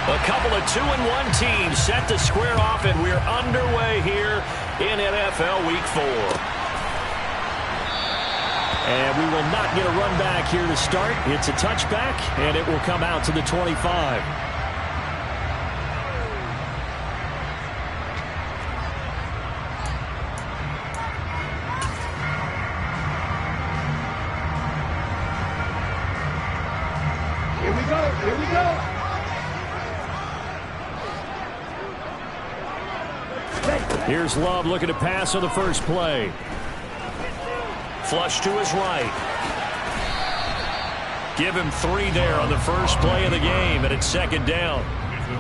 A couple of 2-1 teams set to square off, and we're underway here in NFL Week 4. And we will not get a run back here to start. It's a touchback, and it will come out to the 25. Here we go. Here we go. Here's Love looking to pass on the first play. Flush to his right. Give him 3 there on the first play of the game, and it's second down.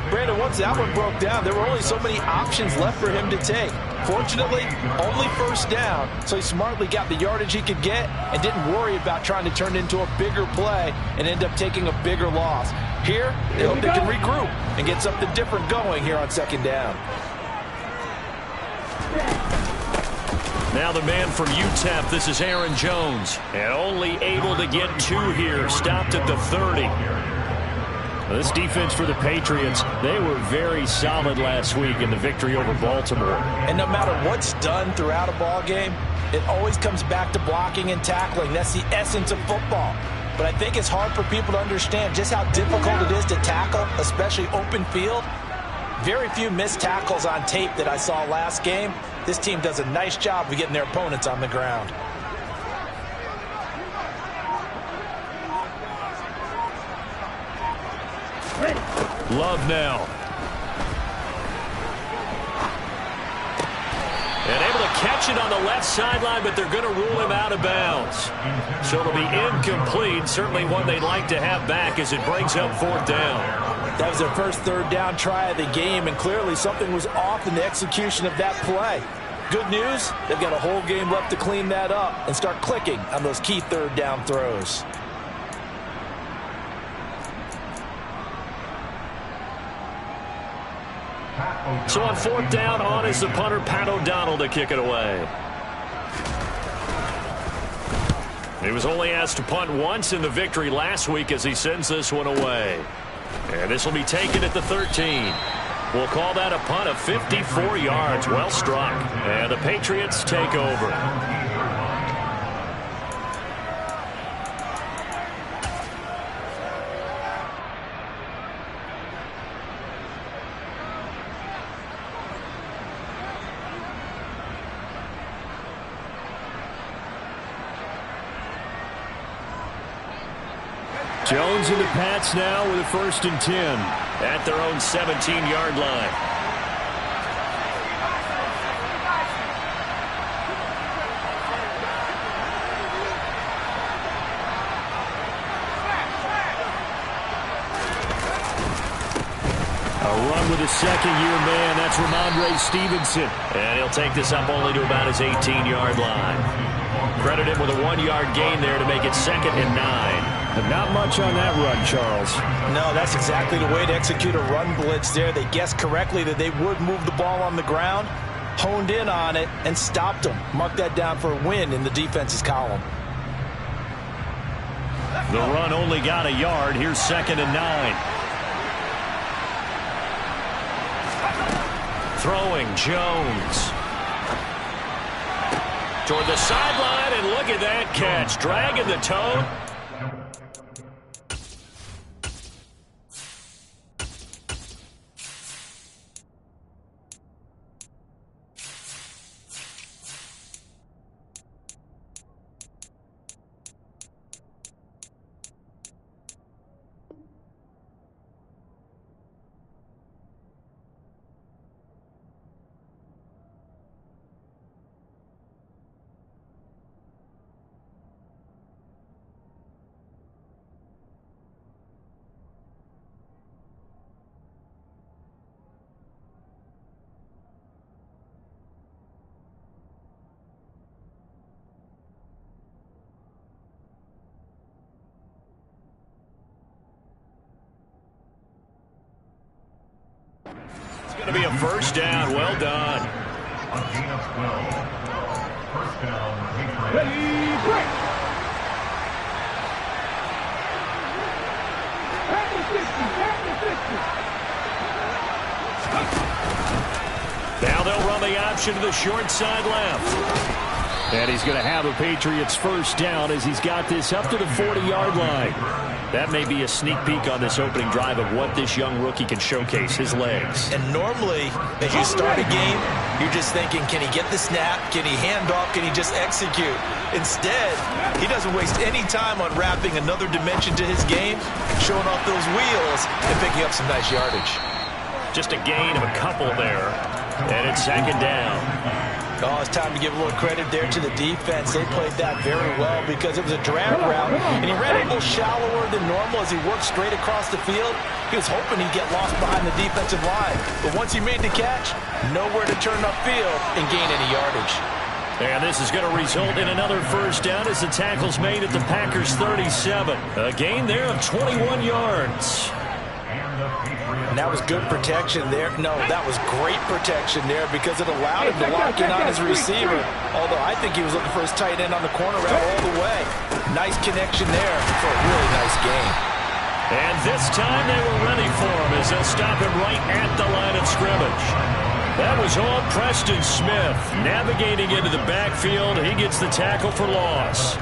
Brandon, once that one broke down, there were only so many options left for him to take. Fortunately, only first down, so he smartly got the yardage he could get and didn't worry about trying to turn it into a bigger play and end up taking a bigger loss. Here, they hope they can regroup and get something different going here on second down. Now the man from UTEP, this is Aaron Jones. And only able to get 2 here, stopped at the 30. Well, this defense for the Patriots, they were very solid last week in the victory over Baltimore. And no matter what's done throughout a ball game, it always comes back to blocking and tackling. That's the essence of football. But I think it's hard for people to understand just how difficult it is to tackle, especially open field. Very few missed tackles on tape that I saw last game. This team does a nice job of getting their opponents on the ground. Love now. And able to catch it on the left sideline, but they're going to rule him out of bounds. So it'll be incomplete. Certainly one they'd like to have back as it brings up 4th down. That was their first 3rd down try of the game, and clearly something was off in the execution of that play. Good news, they've got a whole game left to clean that up and start clicking on those key 3rd down throws. So on 4th down, on is the punter, Pat O'Donnell, to kick it away. He was only asked to punt once in the victory last week as he sends this one away. And this will be taken at the 13. We'll call that a punt of 54 yards. Well struck. And the Patriots take over. Jones and the Pats now with a 1st and 10 at their own 17-yard line. A run with a second-year man. That's Ramondre Stevenson. And he'll take this up only to about his 18-yard line. Credit him with a 1-yard gain there to make it 2nd and 9. But not much on that run, Charles. No, that's exactly the way to execute a run blitz there. They guessed correctly that they would move the ball on the ground, honed in on it, and stopped them. Mark that down for a win in the defense's column. The run only got a yard. Here's 2nd and 9. Throwing Jones. Toward the sideline, and look at that catch. Dragging the toe. It's going to be a 1st down. Well done. Ready, break. Pass the 50, pass the 50. Now they'll run the option to the short side left. And he's going to have a Patriots first down as he's got this up to the 40-yard line. That may be a sneak peek on this opening drive of what this young rookie can showcase, his legs. And normally, as you start a game, you're just thinking, can he get the snap? Can he hand off? Can he just execute? Instead, he doesn't waste any time unwrapping another dimension to his game, showing off those wheels, and picking up some nice yardage. Just a gain of a couple there, and it's second down. Oh, it's time to give a little credit there to the defense. They played that very well because it was a drag route, and he ran a little shallower than normal as he worked straight across the field. He was hoping he'd get lost behind the defensive line, but once he made the catch, nowhere to turn upfield and gain any yardage. And this is going to result in another first down as the tackle's made at the Packers' 37. A gain there of 21 yards. And that was good protection there. No, that was great protection there because it allowed him to lock in on his receiver. Although I think he was looking for his tight end on the corner route all the way. Nice connection there for a really nice gain. And this time they were ready for him as they'll stop him right at the line of scrimmage. That was all Preston Smith navigating into the backfield. He gets the tackle for loss.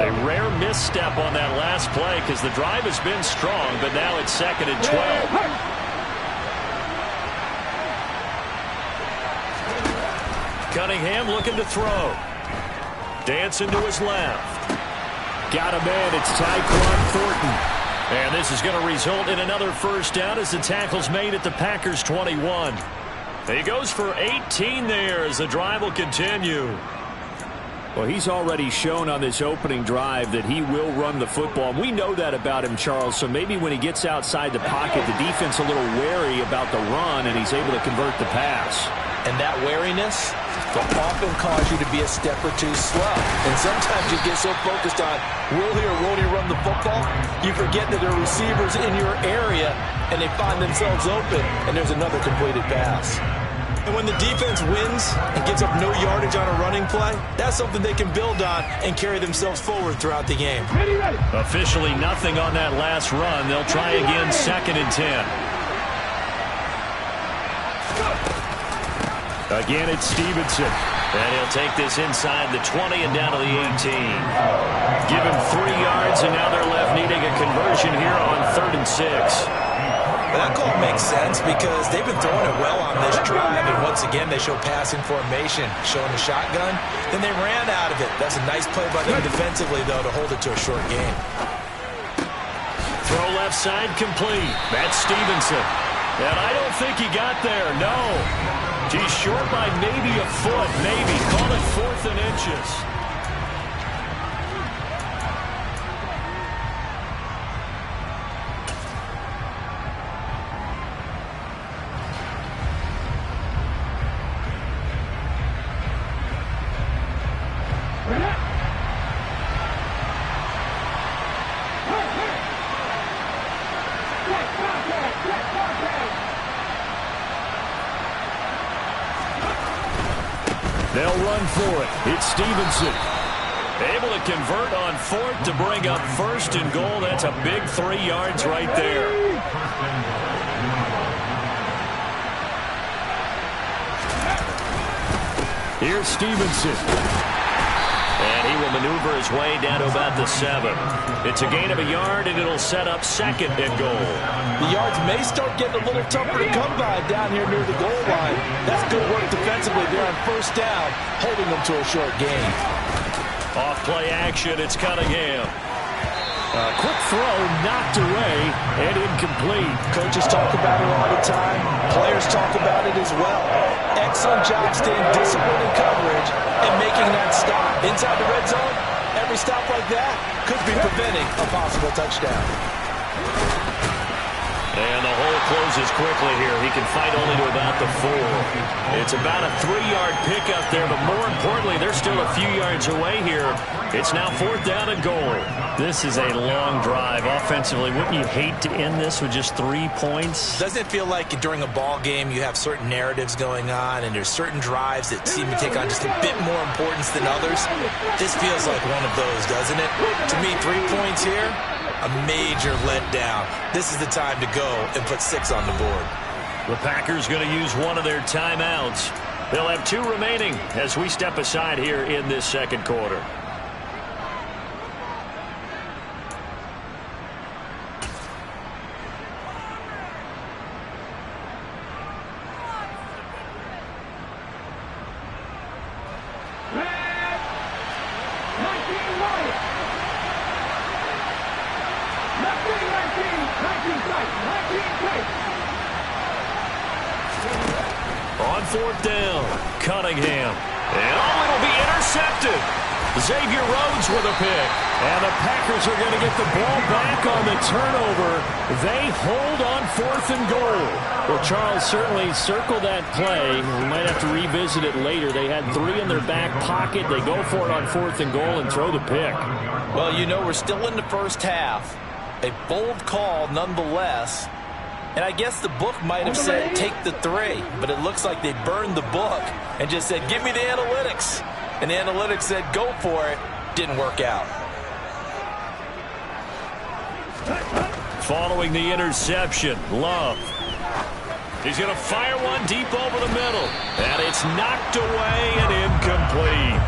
A rare misstep on that last play because the drive has been strong, but now it's second and 12. Cunningham looking to throw. Dancing to his left. Got him in. It's Tyquan Thornton. And this is going to result in another first down as the tackle's made at the Packers' 21. He goes for 18 there as the drive will continue. Well, he's already shown on this opening drive that he will run the football. We know that about him, Charles, so maybe when he gets outside the pocket, the defense a little wary about the run, and he's able to convert the pass. And that wariness will often cause you to be a step or two slow. And sometimes you get so focused on will he or won't he run the football, you forget that there are receivers in your area, and they find themselves open, and there's another completed pass. And when the defense wins and gives up no yardage on a running play, that's something they can build on and carry themselves forward throughout the game. Officially nothing on that last run. They'll try again, second and 10. Again, it's Stevenson. And he'll take this inside the 20 and down to the 18. Give him 3 yards, and now they're left needing a conversion here on 3rd and 6. Well, that call makes sense because they've been throwing it well on this drive, and once again they show passing formation, showing the shotgun. Then they ran out of it. That's a nice play by them defensively, though, to hold it to a short gain. Throw left side complete. That's Stevenson. And I don't think he got there, no. He's short by maybe a foot, maybe. Call it 4th and inches. They'll run for it. It's Stevenson. Able to convert on 4th to bring up 1st and goal. That's a big 3 yards right there. Here's Stevenson. And he will maneuver his way down to about the 7. It's a gain of a yard, and it'll set up 2nd and goal. The yards may start getting a little tougher to come by down here near the goal line. That's good work defensively there on 1st down, holding them to a short gain. Off play action, it's Cunningham. A quick throw knocked away and incomplete. Coaches talk about it all the time. Players talk about it as well. Excellent job staying disciplined in coverage and making that stop. Inside the red zone, every stop like that could be preventing a possible touchdown. And the hole closes quickly here. He can fight only to about the 4. It's about a 3-yard pickup there, but more importantly, they're still a few yards away here. It's now 4th down and goal. This is a long drive offensively. Wouldn't you hate to end this with just 3 points? Doesn't it feel like during a ball game you have certain narratives going on and there's certain drives that seem to take on just a bit more importance than others? This feels like one of those, doesn't it? To me, 3 points here, a major letdown. This is the time to go and put 6 on the board. The Packers going to use one of their timeouts. They'll have 2 remaining as we step aside here in this second quarter. On 4th down, Cunningham. And it'll be intercepted. Xavier Rhodes with a pick. And the Packers are going to get the ball back on the turnover. They hold on 4th and goal. Well, Charles, certainly circle that play. We might have to revisit it later. They had 3 in their back pocket. They go for it on 4th and goal and throw the pick. Well, you know, we're still in the first half. A bold call nonetheless. And I guess the book might have said take the 3, but it looks like they burned the book and just said give me the analytics. And the analytics said go for it. Didn't work out. Following the interception, Love. He's going to fire one deep over the middle. And it's knocked away and incomplete.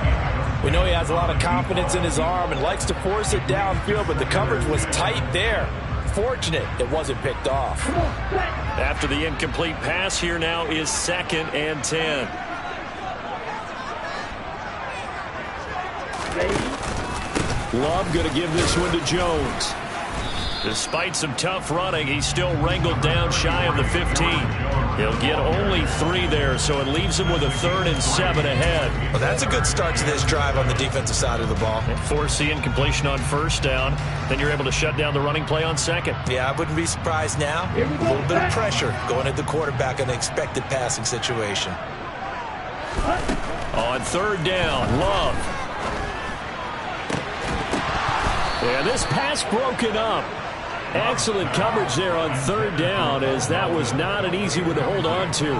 We know he has a lot of confidence in his arm and likes to force it downfield, but the coverage was tight there. Fortunate it wasn't picked off. After the incomplete pass, here now is 2nd and 10. Love going to give this one to Jones. Despite some tough running, he's still wrangled down shy of the 15. He'll get only 3 there, so it leaves him with a 3rd and 7 ahead. Well, that's a good start to this drive on the defensive side of the ball. Force the incompletion on 1st down. Then you're able to shut down the running play on 2nd. Yeah, I wouldn't be surprised now. A little bit of pressure going at the quarterback in an expected passing situation. On 3rd down, Love. Yeah, this pass broken up. Excellent coverage there on 3rd down, as that was not an easy one to hold on to.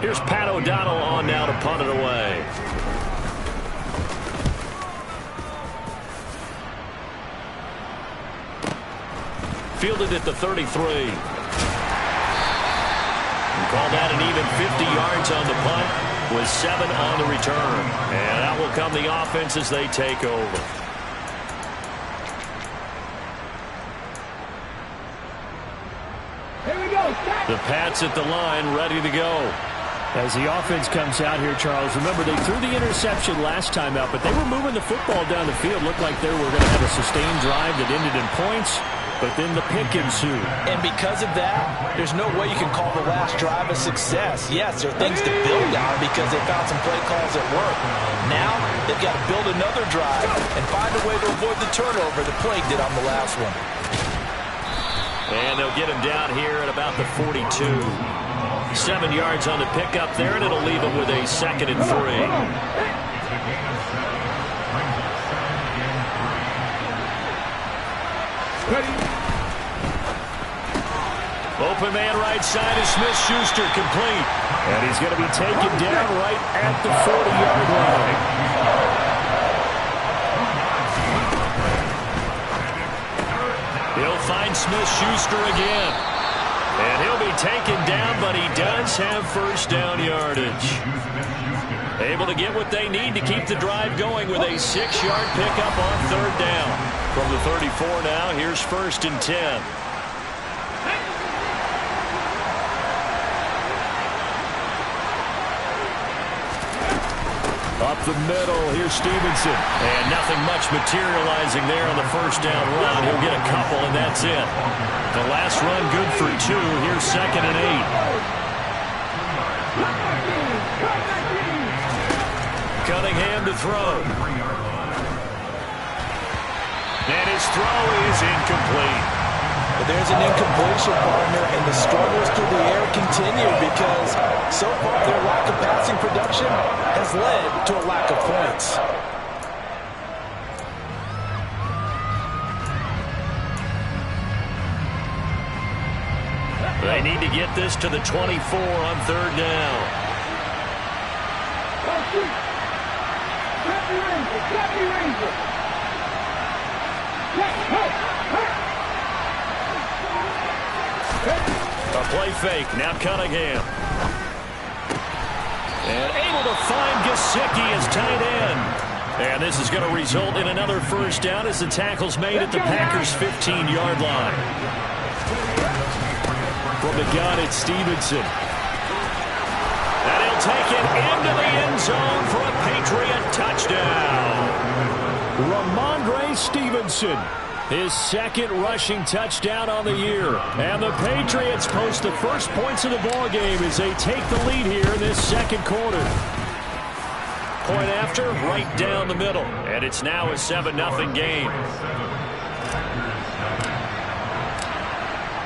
Here's Pat O'Donnell on now to punt it away. Fielded at the 33. Call that an even 50 yards on the punt with 7 on the return. And out will come the offense as they take over. The Pats at the line, ready to go. As the offense comes out here, Charles, remember they threw the interception last time out, but they were moving the football down the field. Looked like they were going to have a sustained drive that ended in points, but then the pick ensued. And because of that, there's no way you can call the last drive a success. Yes, there are things to build on because they found some play calls that work. Now, they've got to build another drive and find a way to avoid the turnover the play did on the last one. And they'll get him down here at about the 42. 7 yards on the pickup there, and it'll leave him with a 2nd and 3. Open man right side is Smith-Schuster, complete. And he's going to be taken down right at the 40-yard line. He'll find Smith-Schuster again. And he'll be taken down, but he does have 1st down yardage. Able to get what they need to keep the drive going with a 6-yard pickup on 3rd down. From the 34 now, here's 1st and 10. Up the middle, here's Stevenson. And nothing much materializing there on the 1st down run. He'll get a couple, and that's it. The last run good for 2. Here's 2nd and 8. Cunningham to throw. And his throw is incomplete. But there's an incompletion, partner, and the struggles through the air continue because so far their lack of passing production has led to a lack of points. They need to get this to the 24 on third down. A play fake. Now Cunningham. And able to find Gesicki as tight end. And this is going to result in another first down as the tackle's made at the Packers' 15-yard line. From the gun, it's Stevenson. And he'll take it into the end zone for a Patriot touchdown. Ramondre Stevenson, his second rushing touchdown on the year. And the Patriots post the first points of the ballgame as they take the lead here in this second quarter. Point after, right down the middle. And it's now a 7-0 game.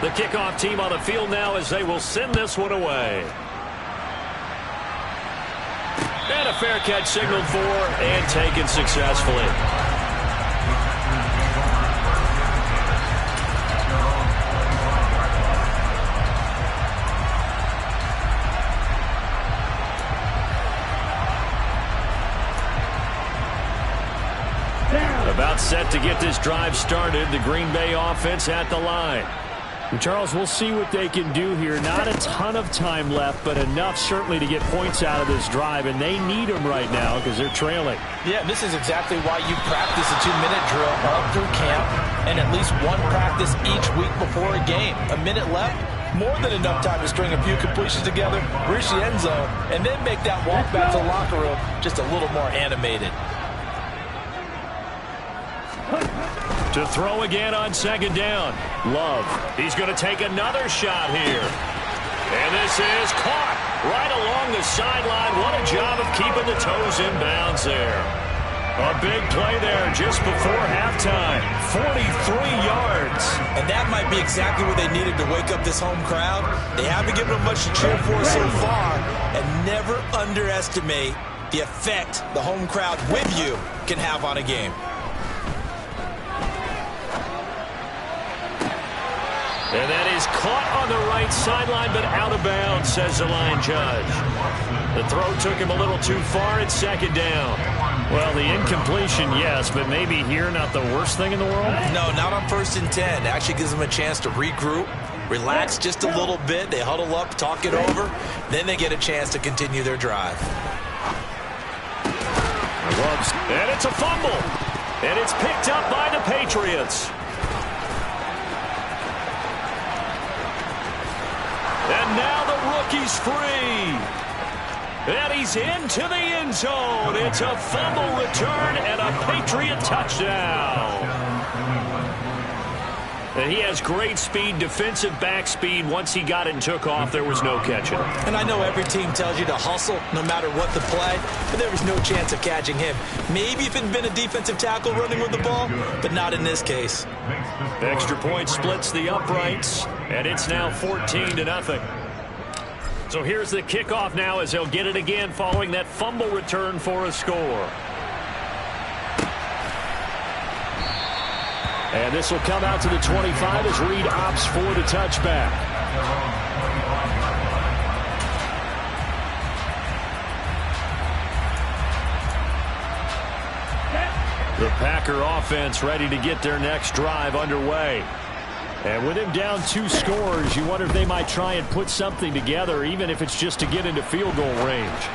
The kickoff team on the field now as they will send this one away. And a fair catch signaled for and taken successfully. About set to get this drive started. The Green Bay offense at the line. And Charles, we'll see what they can do here. Not a ton of time left, but enough certainly to get points out of this drive, and they need them right now because they're trailing. Yeah, this is exactly why you practice a 2-minute drill all through camp and at least one practice each week before a game. A minute left, more than enough time to string a few completions together, reach the end zone, and then make that walk back to the locker room just a little more animated. To throw again on second down. Love. He's going to take another shot here. And this is caught right along the sideline. What a job of keeping the toes in bounds there. A big play there just before halftime. 43 yards. And that might be exactly what they needed to wake up this home crowd. They haven't given them much to cheer for so far. And never underestimate the effect the home crowd with you can have on a game. And that is caught on the right sideline, but out of bounds, says the line judge. The throw took him a little too far. It's second down. Well, the incompletion, yes, but maybe here not the worst thing in the world? No, not on 1st and 10. It actually gives them a chance to regroup, relax just a little bit. They huddle up, talk it over. Then they get a chance to continue their drive. And it's a fumble. And it's picked up by the Patriots. And now the rookie's free. And he's into the end zone. It's a fumble return and a Patriot touchdown. And he has great speed, defensive back speed. Once he got it and took off, there was no catching him. And I know every team tells you to hustle no matter what the play, but there was no chance of catching him. Maybe if it had been a defensive tackle running with the ball, but not in this case. Extra point splits the uprights, and it's now 14-0. So here's the kickoff now as they'll get it again following that fumble return for a score. And this will come out to the 25 as Reed opts for the touchback. The Packer offense ready to get their next drive underway. And with him down 2 scores, you wonder if they might try and put something together, even if it's just to get into field goal range.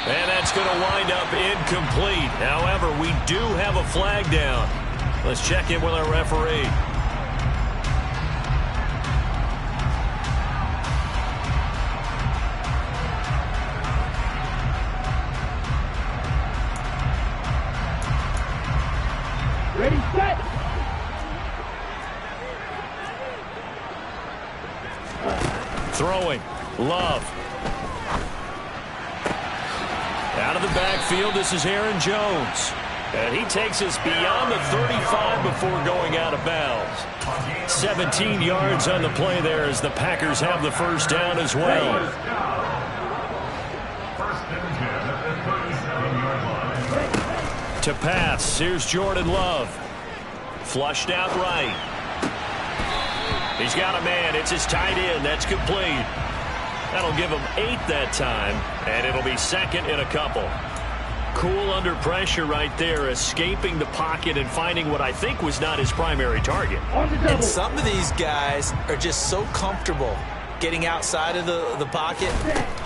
And that's going to wind up incomplete. However, we do have a flag down. Let's check in with our referee. Ready, set. Throwing. Love. Out of the backfield, this is Aaron Jones. And he takes us beyond the 35 before going out of bounds. 17 yards on the play there as the Packers have the first down as well. To pass, here's Jordan Love. Flushed out right. He's got a man. It's his tight end. That's complete. That'll give him 8 that time, and it'll be second in a couple. Cool under pressure right there, escaping the pocket and finding what I think was not his primary target. And some of these guys are just so comfortable getting outside of the pocket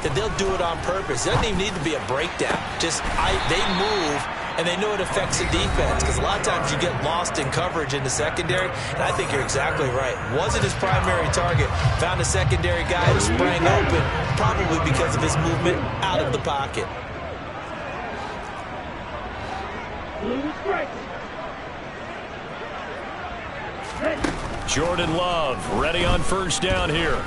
that they'll do it on purpose. It doesn't even need to be a breakdown. They move, and they know it affects the defense because a lot of times you get lost in coverage in the secondary, and I think you're exactly right. Wasn't his primary target. Found a secondary guy who sprang open, probably because of his movement out of the pocket. Jordan Love ready on first down here.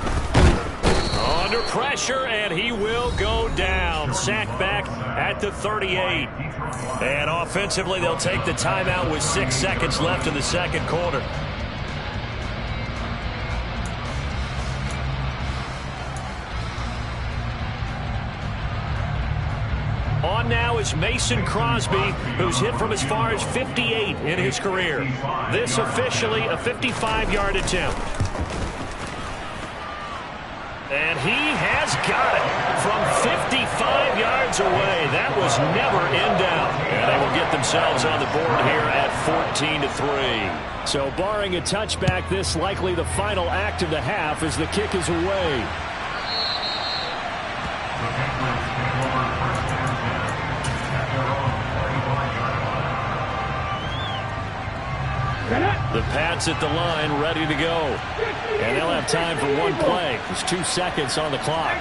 Under pressure, and he will go down. Sacked back at the 38. And offensively, they'll take the timeout with 6 seconds left in the second quarter. On now is Mason Crosby, who's hit from as far as 58 in his career. This officially a 55-yard attempt. And he has got it from 55 yards away. That was never in doubt. And they will get themselves on the board here at 14-3. So barring a touchback, this likely the final act of the half as the kick is away. The Pats at the line, ready to go. And they'll have time for one play. There's 2 seconds on the clock.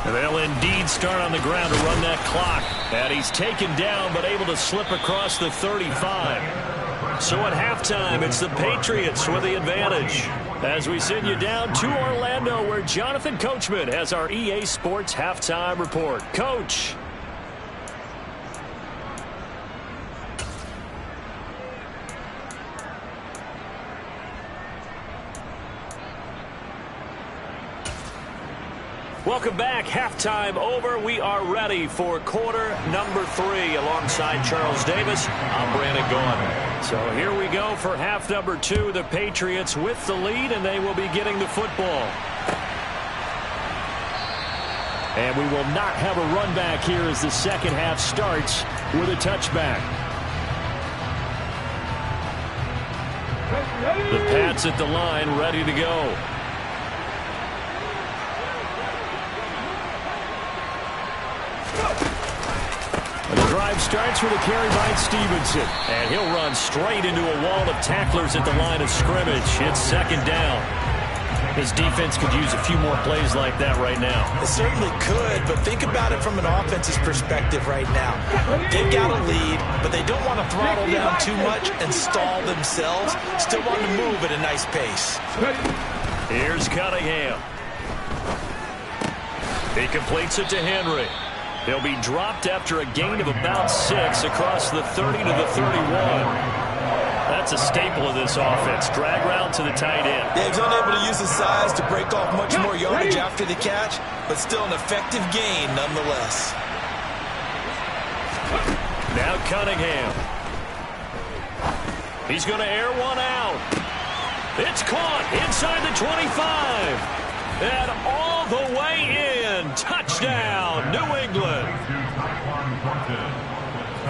They'll indeed start on the ground to run that clock. And he's taken down, but able to slip across the 35. So at halftime, it's the Patriots with the advantage. As we send you down to Orlando, where Jonathan Coachman has our EA Sports halftime report. Coach. Welcome back. Halftime over. We are ready for quarter number 3 alongside Charles Davis. I'm Brandon Gaudin. So here we go for half number 2. The Patriots with the lead, and they will be getting the football. And we will not have a run back here as the second half starts with a touchback. The Pats at the line, ready to go. The drive starts with a carry by Stevenson. And he'll run straight into a wall of tacklers at the line of scrimmage. It's second down. His defense could use a few more plays like that right now. It certainly could, but think about it from an offense's perspective right now. They've got a lead, but they don't want to throttle down too much and stall themselves. Still want to move at a nice pace. Here's Cunningham. He completes it to Henry. He'll be dropped after a gain of about 6 across the 30 to the 31. That's a staple of this offense. Drag route to the tight end. Yeah, he's unable to use his size to break off much more yardage after the catch, but still an effective gain nonetheless. Now Cunningham. He's going to air one out. It's caught inside the 25. And all the way in. Touchdown, New England.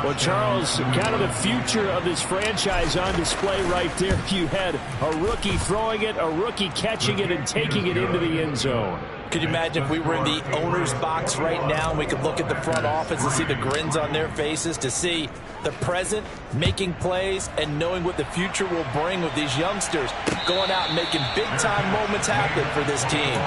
Well, Charles, kind of the future of this franchise on display right there. You had a rookie throwing it, a rookie catching it, and taking it into the end zone. Could you imagine if we were in the owner's box right now and we could look at the front office and see the grins on their faces, to see the present making plays and knowing what the future will bring with these youngsters going out and making big-time moments happen for this team.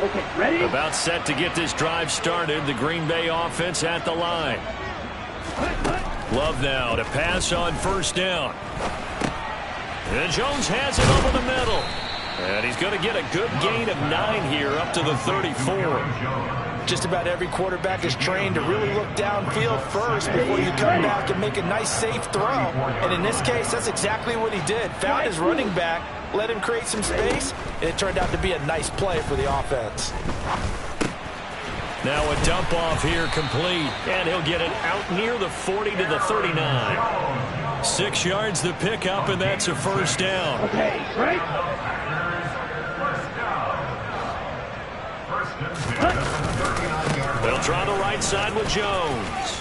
Okay, ready? About set to get this drive started. The Green Bay offense at the line. Love now to pass on first down. And Jones has it over the middle. And he's going to get a good gain of 9 here up to the 34. Just about every quarterback is trained to really look downfield first before you come back and make a nice, safe throw. And in this case, that's exactly what he did. Found his running back, let him create some space, and it turned out to be a nice play for the offense. Now a dump off here complete, and he'll get it out near the 40 to the 39. 6 yards the pickup, and that's a first down. Okay, right. They'll try the right side with Jones.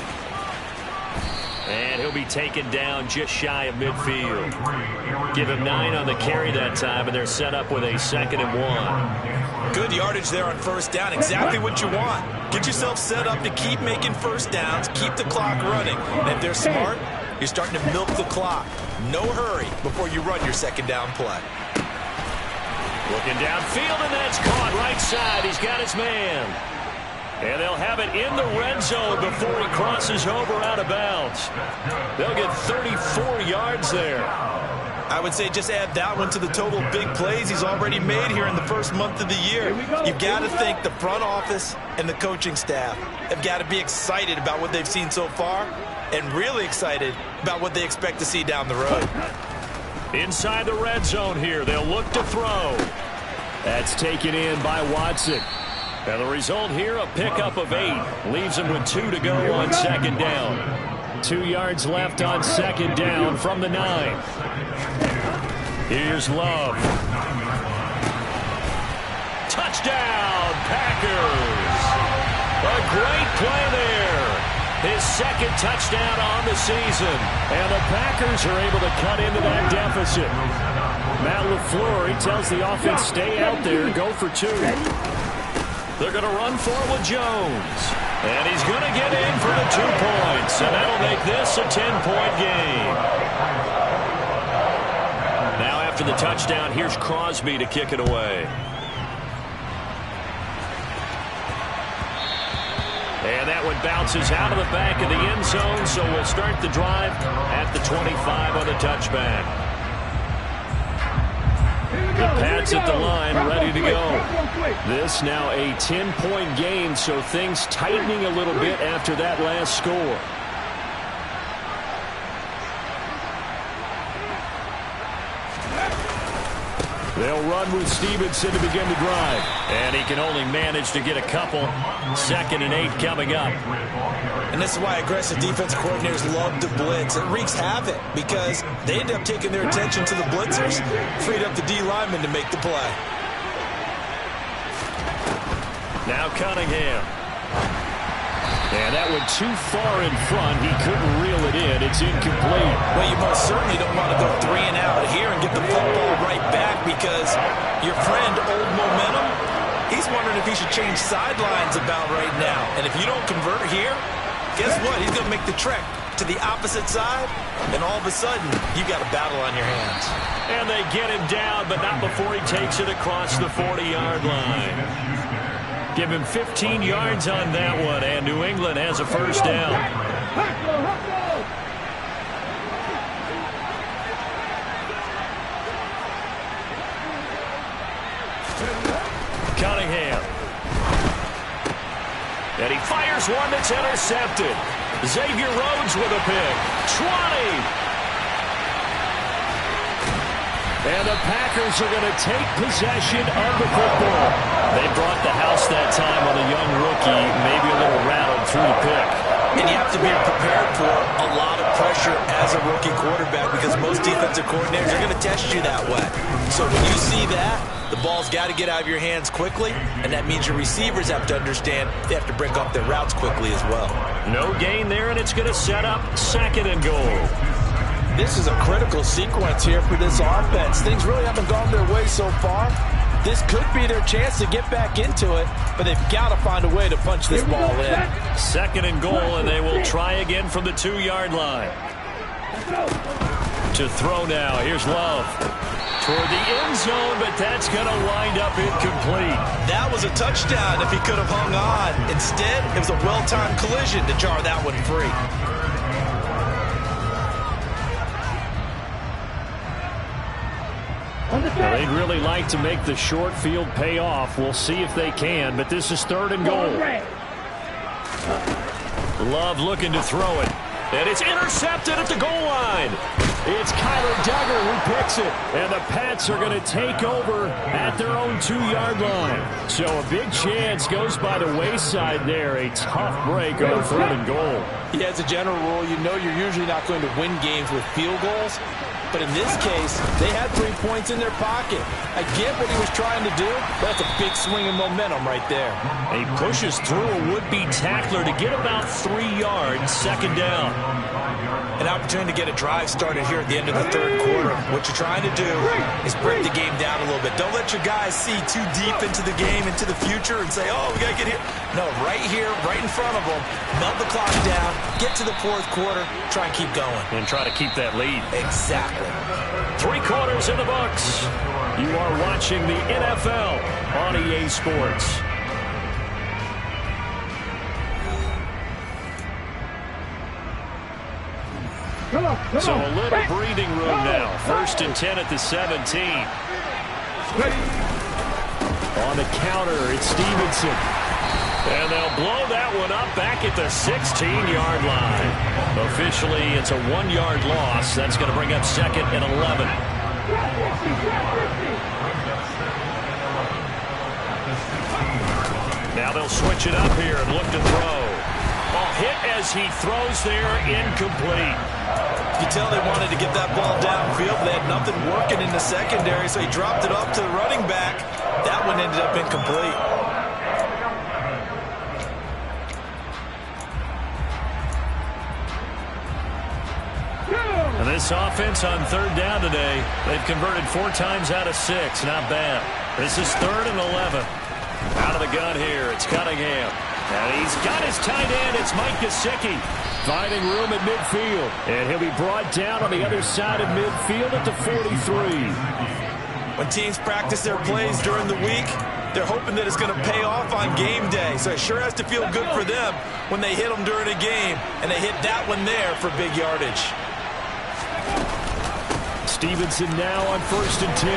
And he'll be taken down just shy of midfield. Give him 9 on the carry that time, and they're set up with a 2nd and 1. Good yardage there on first down. Exactly what you want. Get yourself set up to keep making first downs, keep the clock running. And if they're smart, you're starting to milk the clock. No hurry before you run your 2nd down play. Looking downfield, and that's caught right side. He's got his man. And they'll have it in the red zone before he crosses over out of bounds. They'll get 34 yards there. I would say just add that one to the total big plays he's already made here in the first month of the year. You've got to think the front office and the coaching staff have got to be excited about what they've seen so far and really excited about what they expect to see down the road. Inside the red zone here, they'll look to throw. That's taken in by Watson. And the result here, a pickup of 8. Leaves him with 2 to go on 2nd down. 2 yards left on 2nd down from the 9. Here's Love. Touchdown, Packers. A great play there. His 2nd touchdown on the season. And the Packers are able to cut into that deficit. Matt LaFleur, he tells the offense, stay out there, go for 2. They're going to run for it with Jones. And he's going to get in for the 2 points. And that'll make this a 10-point game. Now after the touchdown, here's Crosby to kick it away. And that one bounces out of the back of the end zone, so we'll start the drive at the 25 on the touchback. The Pats at the line, ready to go. This now a 10-point game, so things tightening a little bit after that last score. They'll run with Stevenson to begin the drive. And he can only manage to get a couple. 2nd and 8 coming up. And this is why aggressive defense coordinators love to blitz. It wreaks havoc because they end up taking their attention to the blitzers, freed up the D lineman to make the play. Now Cunningham. And that went too far in front. He couldn't reel it in. It's incomplete. Well, you most certainly don't want to go 3 and out here and get the football right back because your friend, Old Momentum, he's wondering if he should change sidelines about right now. And if you don't convert here, guess what? He's going to make the trek to the opposite side, and all of a sudden, you've got a battle on your hands. And they get him down, but not before he takes it across the 40-yard line. Give him 15 yards on that one, and New England has a first down. Cunningham. And he fires one that's intercepted. Xavier Rhodes with a pick. 20. And the Packers are going to take possession of the football. They brought the house that time on a young rookie, maybe a little rattled through the pick. And you have to be prepared for a lot of pressure as a rookie quarterback because most defensive coordinators are going to test you that way. So when you see that, the ball's got to get out of your hands quickly, and that means your receivers have to understand they have to break off their routes quickly as well. No gain there, and it's going to set up 2nd and goal. This is a critical sequence here for this offense. Things really haven't gone their way so far. This could be their chance to get back into it, but they've got to find a way to punch this ball in. 2nd and goal, and they will try again from the 2-yard line. To throw now. Here's Love. Toward the end zone, but that's going to wind up incomplete. That was a touchdown if he could have hung on. Instead, it was a well-timed collision to jar that one free. Well, they'd really like to make the short field pay off. We'll see if they can, but this is 3rd and goal. Love looking to throw it. And it's intercepted at the goal line. It's Kyler Duggar who picks it. And the Pats are going to take over at their own 2-yard line. So a big chance goes by the wayside there. A tough break on 3rd and goal. Yeah, as a general rule, you know you're usually not going to win games with field goals. But in this case, they had 3 points in their pocket. I get what he was trying to do, but that's a big swing of momentum right there. He pushes through a would-be tackler to get about 3 yards, 2nd down. An opportunity to get a drive started here at the end of the 3rd quarter. What you're trying to do is break the game down a little bit. Don't let your guys see too deep into the game, into the future, and say, oh, we got to get here. No, right here, right in front of them, melt the clock down, get to the 4th quarter, try and keep going. And try to keep that lead. Exactly. 3 quarters in the books. You are watching the NFL on EA Sports. So a little breathing room now. 1st and 10 at the 17. On the counter, it's Stevenson. And they'll blow that one up back at the 16-yard line. Officially, it's a 1-yard loss. That's going to bring up 2nd and 11. Now they'll switch it up here and look to throw. Ball hit as he throws there, incomplete. You tell they wanted to get that ball downfield. They had nothing working in the secondary, so he dropped it off to the running back. That one ended up incomplete. And this offense on 3rd down today, they've converted 4 times out of 6. Not bad. This is 3rd and 11. Out of the gun here, it's Cunningham. And he's got his tight end. It's Mike Gesicki. Finding room at midfield. And he'll be brought down on the other side of midfield at the 43. When teams practice their plays during the week, they're hoping that it's going to pay off on game day. So it sure has to feel good for them when they hit them during a game. And they hit that one there for big yardage. Stevenson now on 1st and 10.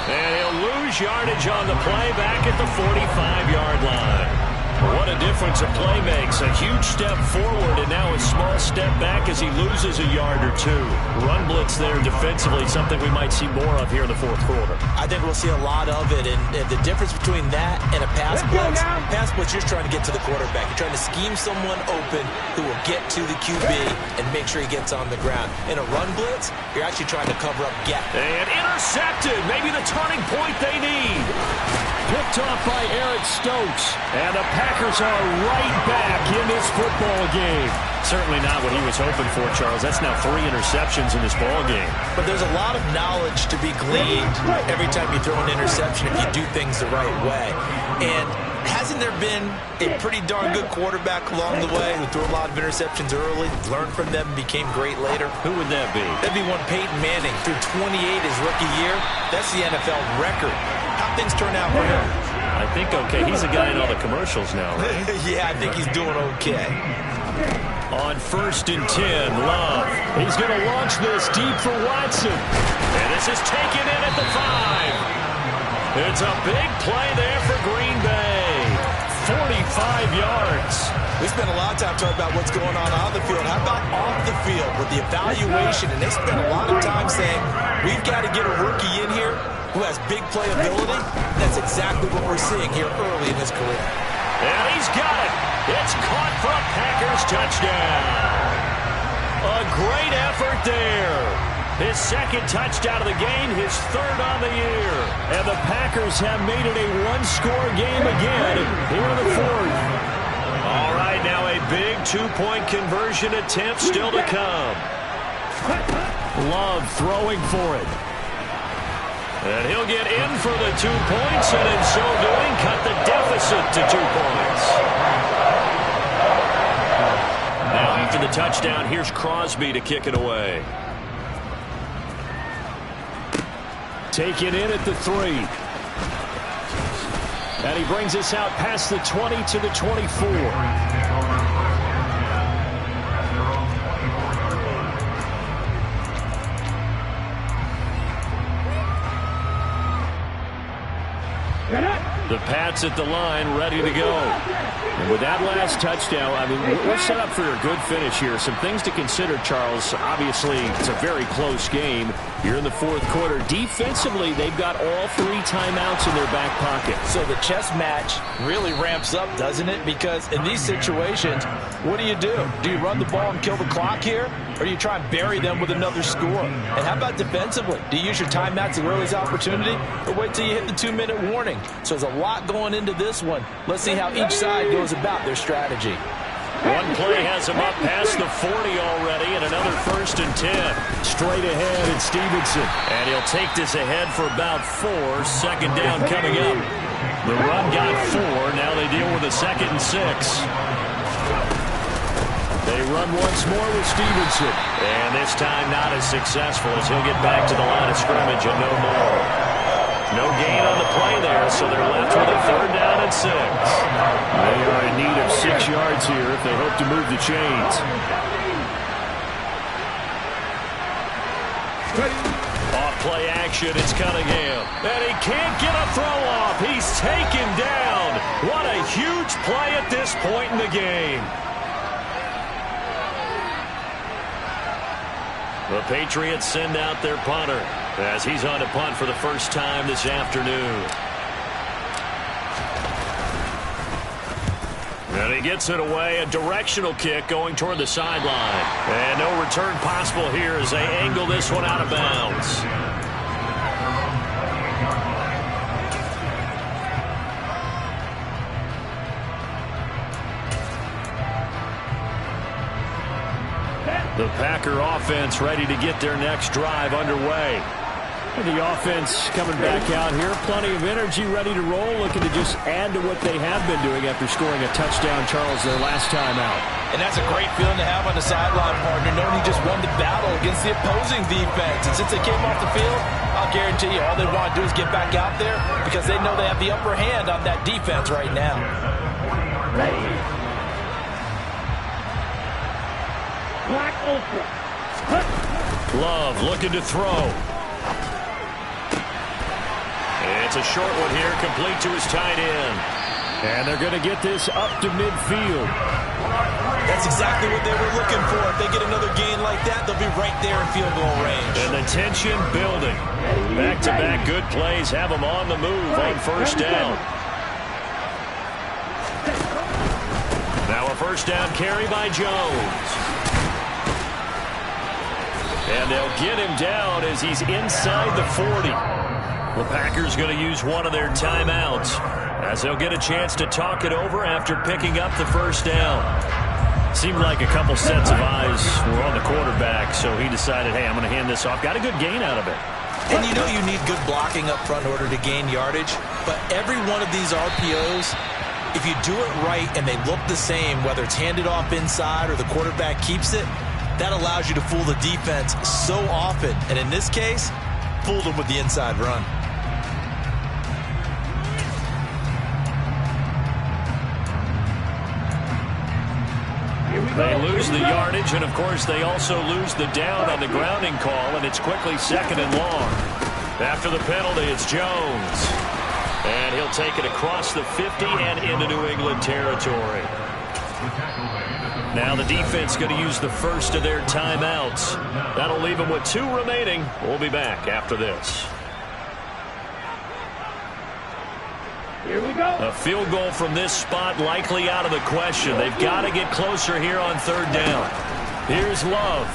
And he'll lose yardage on the play back at the 45-yard line. What a difference a play makes. A huge step forward and now a small step back as he loses a yard or 2. Run blitz there defensively, something we might see more of here in the 4th quarter. I think we'll see a lot of it. And the difference between that and a pass blitz, you're trying to get to the quarterback. You're trying to scheme someone open who will get to the QB and make sure he gets on the ground. In a run blitz, you're actually trying to cover up gap. And intercepted. Maybe the turning point they need. Picked off by Eric Stokes. And the Packers are right back in this football game. Certainly not what he was hoping for, Charles. That's now 3 interceptions in this ball game. But there's a lot of knowledge to be gleaned every time you throw an interception if you do things the right way. And hasn't there been a pretty darn good quarterback along the way who threw a lot of interceptions early, learned from them, and became great later? Who would that be? That'd be one Peyton Manning. Threw 28 his rookie year. That's the NFL record. How things turn out for him? I think okay. He's a guy in all the commercials now, right? Yeah, I think he's doing okay. On 1st and 10, Love. He's going to launch this deep for Watson. And this is taken in at the 5. It's a big play there for Green Bay. 45 yards. We spent a lot of time talking about what's going on the field. How about off the field with the evaluation? And they spent a lot of time saying, we've got to get a rookie in here who has big playability. That's exactly what we're seeing here early in his career. And he's got it. It's caught for a Packers touchdown. A great effort there. His 2nd touchdown of the game, his 3rd on the year. And the Packers have made it a 1-score game again here in the 4th. All right, now a big 2-point conversion attempt still to come. Love throwing for it. And he'll get in for the 2 points, and in so doing, cut the deficit to 2 points. Now, after the touchdown, here's Crosby to kick it away. Taken in at the 3. And he brings us out past the 20 to the 24. The Pats at the line, ready to go. And with that last touchdown, I mean, we're set up for a good finish here. Some things to consider, Charles. Obviously, it's a very close game. You're in the fourth quarter. Defensively, they've got all 3 timeouts in their back pocket. So the chess match really ramps up, doesn't it? Because in these situations, what do? Do you run the ball and kill the clock here? Or do you try and bury them with another score? And how about defensively? Do you use your timeouts at earliest opportunity? Or wait till you hit the 2-minute warning? So there's a lot going into this one. Let's see how each side goes about their strategy. One play has him up past the 40 already, and another 1st and 10. Straight ahead, it's Stevenson. And he'll take this ahead for about 4. 2nd down coming up. The run got 4. Now they deal with a 2nd and 6. They run once more with Stevenson. And this time not as successful as he'll get back to the line of scrimmage and no more. No gain on the play there, so they're left with a 3rd down and 6. They are in need of 6 yards here if they hope to move the chains. Off play action, it's Cunningham. And he can't get a throw off. He's taken down. What a huge play at this point in the game. The Patriots send out their punter as he's on to punt for the first time this afternoon. And he gets it away, a directional kick going toward the sideline. And no return possible here as they angle this one out of bounds. The Packer offense ready to get their next drive underway. And the offense coming back out here. Plenty of energy, ready to roll, looking to just add to what they have been doing after scoring a touchdown, Charles, their last time out. And that's a great feeling to have on the sideline, partner, knowing he just won the battle against the opposing defense. And since they came off the field, I'll guarantee you all they want to do is get back out there because they know they have the upper hand on that defense right now. Ready. Black Ultra. Love looking to throw. It's a short one here, complete to his tight end. And they're going to get this up to midfield. That's exactly what they were looking for. If they get another gain like that, they'll be right there in field goal range. And the tension building. Back-to-back good plays have them on the move on 1st down. Now a 1st down carry by Jones. And they'll get him down as he's inside the 40. The Packers going to use one of their timeouts as they'll get a chance to talk it over after picking up the 1st down. Seemed like a couple sets of eyes were on the quarterback, so he decided, hey, I'm going to hand this off. Got a good gain out of it. And you know you need good blocking up front in order to gain yardage, but every one of these RPOs, if you do it right and they look the same, whether it's handed off inside or the quarterback keeps it, that allows you to fool the defense so often. And in this case, fooled them with the inside run. They lose the yardage, and of course they also lose the down on the grounding call, and it's quickly 2nd and long. After the penalty, it's Jones. And he'll take it across the 50 and into New England territory. Now the defense going to use the first of their timeouts. That'll leave them with 2 remaining. We'll be back after this. Here we go. A field goal from this spot likely out of the question. They've got to get closer here on 3rd down. Here's Love.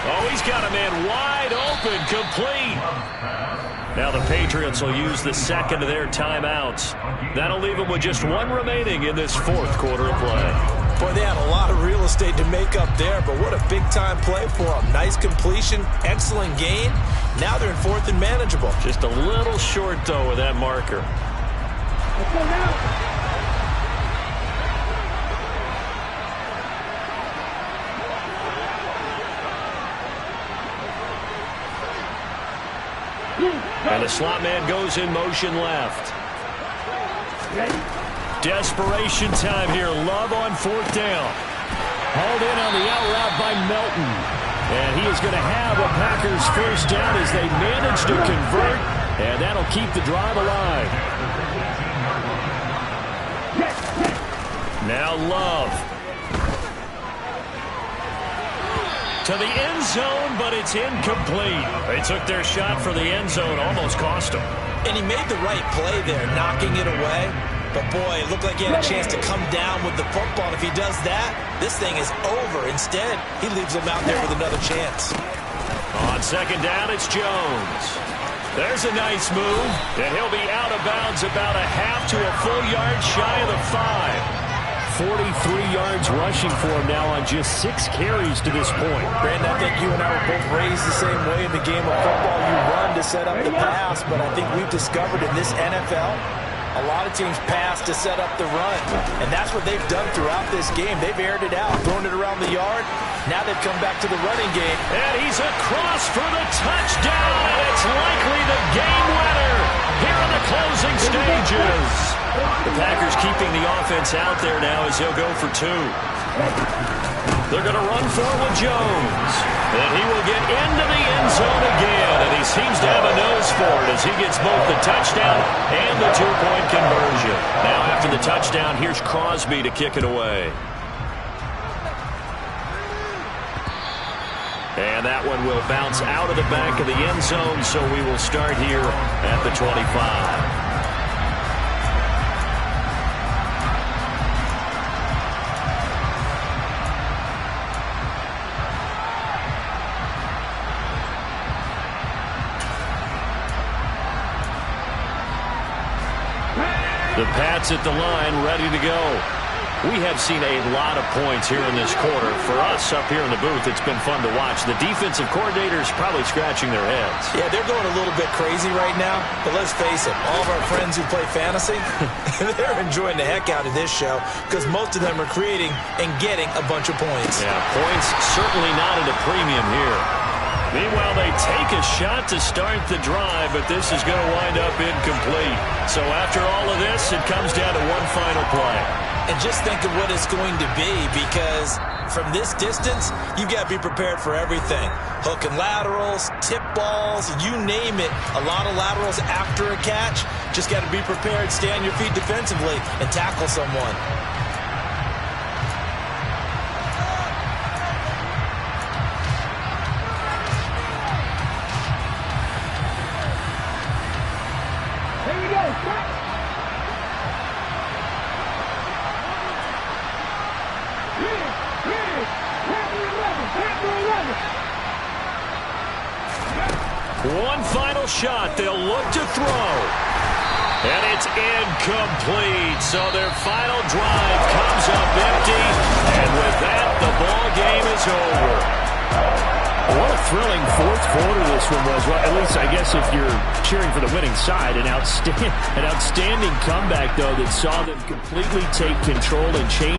Oh, he's got a man wide open, complete. Now the Patriots will use the 2nd of their timeouts. That'll leave them with just 1 remaining in this 4th quarter of play. Boy, they had a lot of real estate to make up there, but what a big-time play for them. Nice completion, excellent gain. Now they're in 4th and manageable. Just a little short, though, with that marker. Let's go now. And the slot man goes in motion left. Desperation time here. Love on 4th down. Hauled in on the out route by Melton. And he is going to have a Packers 1st down as they manage to convert. And that'll keep the drive alive. Now Love. To the end zone, but it's incomplete. They took their shot for the end zone, almost cost them. And he made the right play there, knocking it away. But, boy, it looked like he had a chance to come down with the football. And if he does that, this thing is over. Instead, he leaves him out there with another chance. On second down, it's Jones. There's a nice move, and he'll be out of bounds about a half to a full yard shy of the 5. 43 yards rushing for him now on just 6 carries to this point. Brandon, I think you and I were both raised the same way in the game of football. You run to set up the pass, but I think we've discovered in this NFL, a lot of teams pass to set up the run. And that's what they've done throughout this game. They've aired it out, thrown it around the yard. Now they've come back to the running game. And he's across for the touchdown, and it's likely the game winner here in the closing stages. The Packers keeping the offense out there now as they'll go for 2. They're going to run for it with Jones. And he will get into the end zone again. And he seems to have a nose for it as he gets both the touchdown and the 2-point conversion. Now after the touchdown, here's Crosby to kick it away. And that one will bounce out of the back of the end zone, so we will start here at the 25. The Pats at the line, ready to go. We have seen a lot of points here in this quarter. For us up here in the booth, it's been fun to watch. The defensive coordinators probably scratching their heads. Yeah, they're going a little bit crazy right now. But let's face it, all of our friends who play fantasy, they're enjoying the heck out of this show because most of them are creating and getting a bunch of points. Yeah, points certainly not at a premium here. Meanwhile, they take a shot to start the drive, but this is going to wind up incomplete. So after all of this, it comes down to one final play. And just think of what it's going to be, because from this distance, you've got to be prepared for everything. Hook and laterals, tip balls, you name it. A lot of laterals after a catch. Just got to be prepared, stay on your feet defensively, and tackle someone. One final shot. They'll look to throw. And it's incomplete. So their final drive comes up empty. And with that, the ball game is over. What a thrilling fourth quarter this one was. Well, at least I guess if you're cheering for the winning side, an outstanding comeback, though, that saw them completely take control and change.